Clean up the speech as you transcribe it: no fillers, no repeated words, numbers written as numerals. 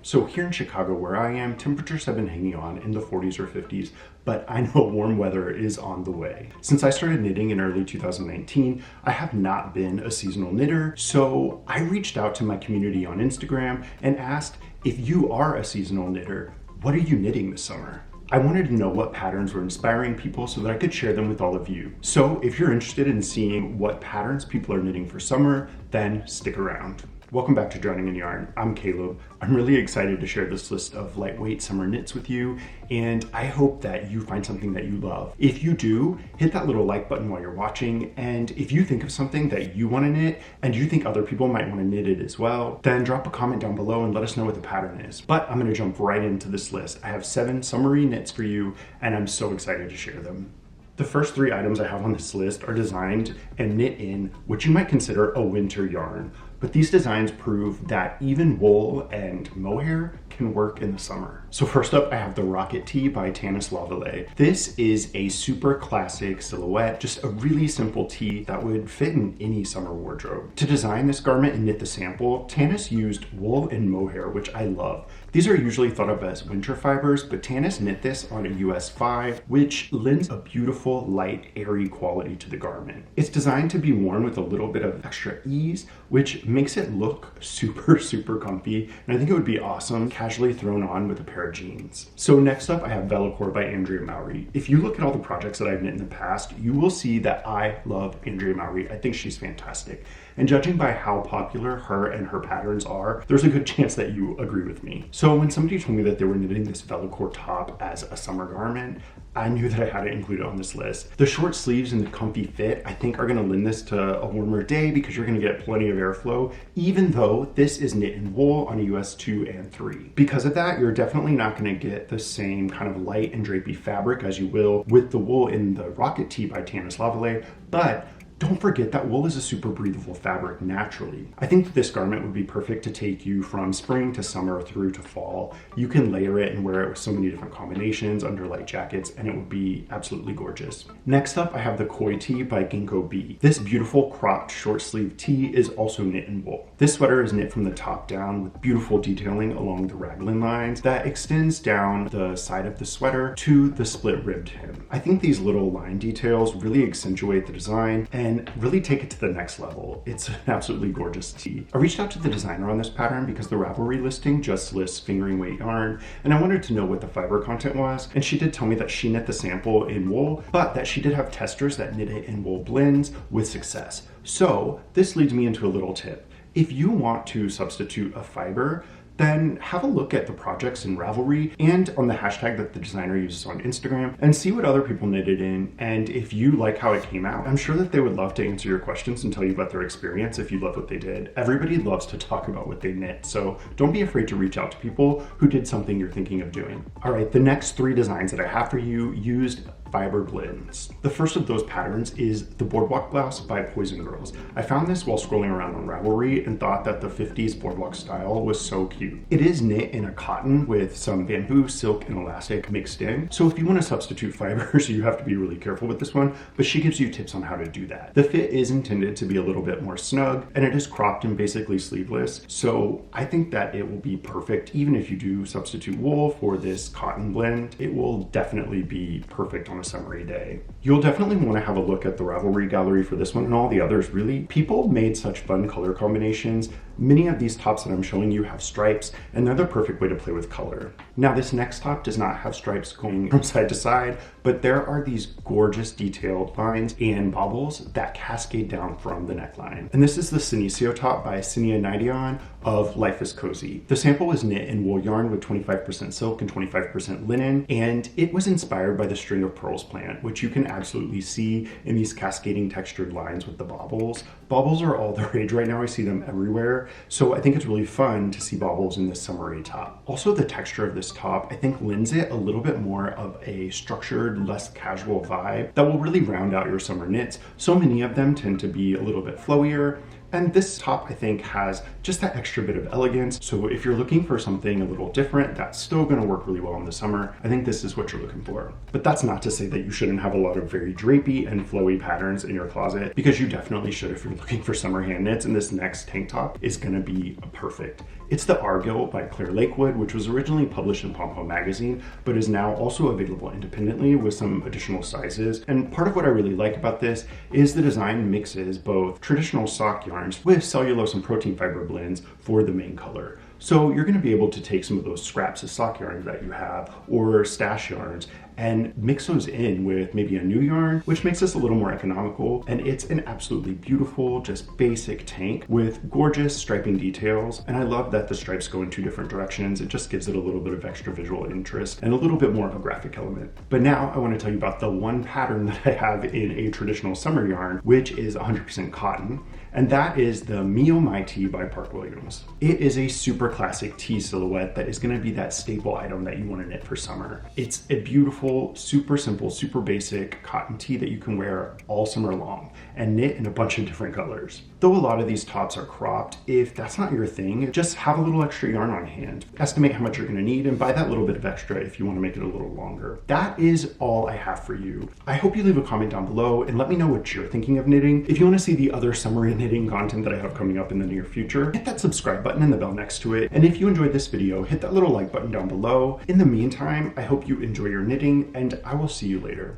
So here in Chicago where I am, temperatures have been hanging on in the 40s or 50s, but I know warm weather is on the way. Since I started knitting in early 2019, I have not been a seasonal knitter, so I reached out to my community on Instagram and asked, if you are a seasonal knitter, what are you knitting this summer? I wanted to know what patterns were inspiring people so that I could share them with all of you. So if you're interested in seeing what patterns people are knitting for summer, then stick around. Welcome back to Drowning in Yarn. I'm Caleb. I'm really excited to share this list of lightweight summer knits with you, and I hope that you find something that you love. If you do, hit that little like button while you're watching, and if you think of something that you want to knit and you think other people might want to knit it as well, then drop a comment down below and let us know what the pattern is. But I'm going to jump right into this list. I have 7 summery knits for you, and I'm so excited to share them. The first 3 items I have on this list are designed and knit in what you might consider a winter yarn, but these designs prove that even wool and mohair can work in the summer. So first up, I have the Rocket Tee by Tanis Lavallée. This is a super classic silhouette, just a really simple tee that would fit in any summer wardrobe. To design this garment and knit the sample, Tanis used wool and mohair, which I love. These are usually thought of as winter fibers, but Tanis knit this on a US 5, which lends a beautiful, light, airy quality to the garment. It's designed to be worn with a little bit of extra ease, which makes it look super comfy, and I think it would be awesome casually thrown on with a pair of jeans. So next up, I have Vellichor by Andrea Mowry. If you look at all the projects that I've knit in the past, you will see that I love Andrea Mowry. I think she's fantastic. And judging by how popular her and her patterns are, there's a good chance that you agree with me. So when somebody told me that they were knitting this Vellichor top as a summer garment, I knew that I had to include it on this list. The short sleeves and the comfy fit, I think, are gonna lend this to a warmer day because you're gonna get plenty of airflow, even though this is knit in wool on a US 2 and 3. Because of that, you're definitely not gonna get the same kind of light and drapey fabric as you will with the wool in the Rocket Tee by Tanis Lavallée, but don't forget that wool is a super breathable fabric naturally. I think that this garment would be perfect to take you from spring to summer through to fall. You can layer it and wear it with so many different combinations under light jackets, and it would be absolutely gorgeous. Next up, I have the Koi Tee by Gingko B. This beautiful cropped short sleeve tee is also knit in wool. This sweater is knit from the top down with beautiful detailing along the raglan lines that extends down the side of the sweater to the split ribbed hem. I think these little line details really accentuate the design and really take it to the next level. It's an absolutely gorgeous tee. I reached out to the designer on this pattern because the Ravelry listing just lists fingering weight yarn, and I wanted to know what the fiber content was, and she did tell me that she knit the sample in wool, but that she did have testers that knit it in wool blends with success. So this leads me into a little tip. If you want to substitute a fiber, then have a look at the projects in Ravelry and on the hashtag that the designer uses on Instagram and see what other people knitted in. And if you like how it came out, I'm sure that they would love to answer your questions and tell you about their experience if you love what they did. Everybody loves to talk about what they knit, so don't be afraid to reach out to people who did something you're thinking of doing. All right, the next 3 designs that I have for you used fiber blends. The first of those patterns is the Boardwalk Blouse by Poison Girls. I found this while scrolling around on Ravelry and thought that the 50s Boardwalk style was so cute. It is knit in a cotton with some bamboo, silk, and elastic mixed in. So if you want to substitute fibers, you have to be really careful with this one, but she gives you tips on how to do that. The fit is intended to be a little bit more snug, and it is cropped and basically sleeveless. So I think that it will be perfect. Even if you do substitute wool for this cotton blend, it will definitely be perfect on a summery day. You'll definitely want to have a look at the Ravelry gallery for this one and all the others. Really, people made such fun color combinations. Many of these tops that I'm showing you have stripes, and they're the perfect way to play with color. Now, this next top does not have stripes going from side to side, but there are these gorgeous detailed lines and bobbles that cascade down from the neckline. And this is the Senecio top by Naidyon of Life is Cozy. The sample was knit in wool yarn with 25% silk and 25% linen, and it was inspired by the string of pearls plant, which you can absolutely see in these cascading textured lines with the bobbles. Bobbles are all the rage right now. I see them everywhere. So I think it's really fun to see bobbles in this summery top. Also, the texture of this top, I think, lends it a little bit more of a structured, less casual vibe that will really round out your summer knits. So many of them tend to be a little bit flowier, And this top, I think, has just that extra bit of elegance. So if you're looking for something a little different, that's still gonna work really well in the summer. I think this is what you're looking for. But that's not to say that you shouldn't have a lot of very drapey and flowy patterns in your closet, because you definitely should if you're looking for summer hand knits, and this next tank top is gonna be perfect. It's the Argil by Clare Lakewood, which was originally published in Pom Pom magazine, but is now also available independently with some additional sizes. And part of what I really like about this is the design mixes both traditional sock yarns with cellulose and protein fiber blends for the main color. So you're going to be able to take some of those scraps of sock yarn that you have or stash yarns and mix those in with maybe a new yarn, which makes this a little more economical. And it's an absolutely beautiful, just basic tank with gorgeous striping details. And I love that the stripes go in 2 different directions. It just gives it a little bit of extra visual interest and a little bit more of a graphic element. But now I want to tell you about the one pattern that I have in a traditional summer yarn, which is 100% cotton. And that is the Me Oh My Tee by Park Williams. It is a super classic tee silhouette that is going to be that staple item that you want to knit for summer. It's a beautiful, super simple, super basic cotton tee that you can wear all summer long and knit in a bunch of different colors. Though a lot of these tops are cropped, if that's not your thing, just have a little extra yarn on hand. Estimate how much you're going to need and buy that little bit of extra if you want to make it a little longer. That is all I have for you. I hope you leave a comment down below and let me know what you're thinking of knitting. If you want to see the other summer knitting content that I have coming up in the near future, hit that subscribe button and the bell next to it. And if you enjoyed this video, hit that little like button down below. In the meantime, I hope you enjoy your knitting and I will see you later.